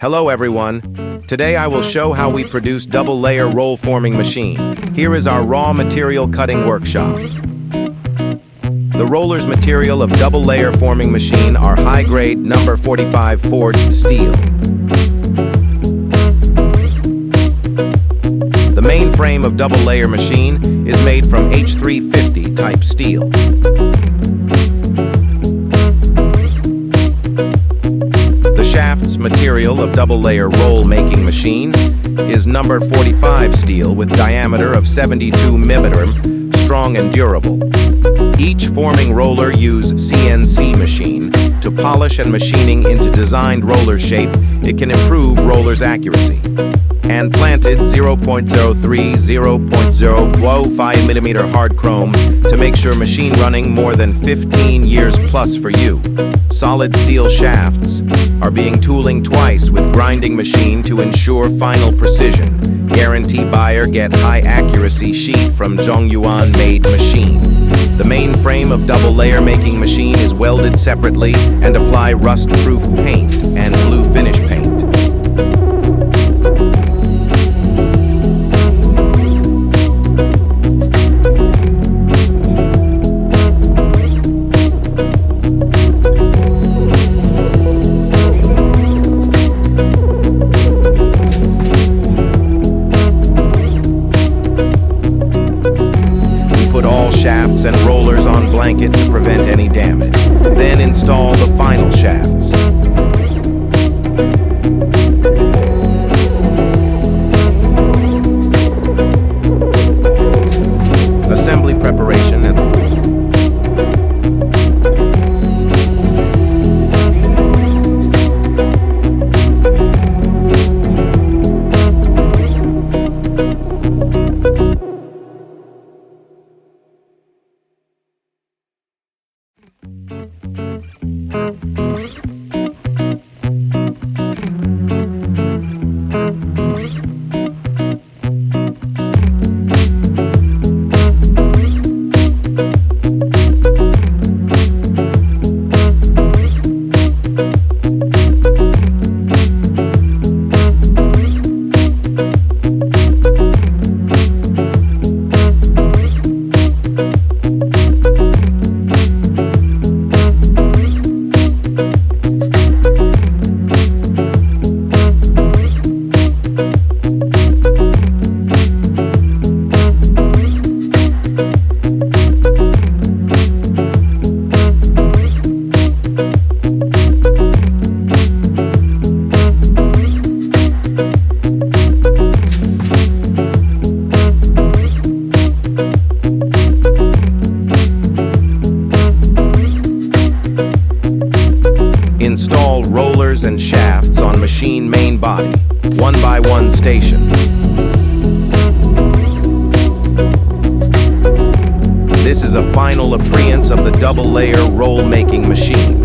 Hello everyone. Today I will show how we produce double layer roll forming machine. Here is our raw material cutting workshop. The roller's material of double layer forming machine are high grade number 45 forged steel. The main frame of double layer machine is made from H350 type steel. The shaft's material of double layer roll making machine is number 45 steel with diameter of 72 mm, strong and durable. Each forming roller use CNC machine to polish and machining into designed roller shape. It can improve roller's accuracy. And planted 0.05 mm hard chrome to make sure machine running more than 15 years plus for you. Solid steel shafts are being tooling twice with grinding machine to ensure final precision. Guarantee buyer get high accuracy sheet from Zhongyuan made machine. The main frame of double layer making machine is welded separately and apply rust-proof paint and blue finish paint. Put all shafts and rollers on blanket to prevent any damage. Then install the final shafts. Assembly preparation Install rollers and shafts on machine main body, one by one station. This is a final appearance of the double layer roll making machine.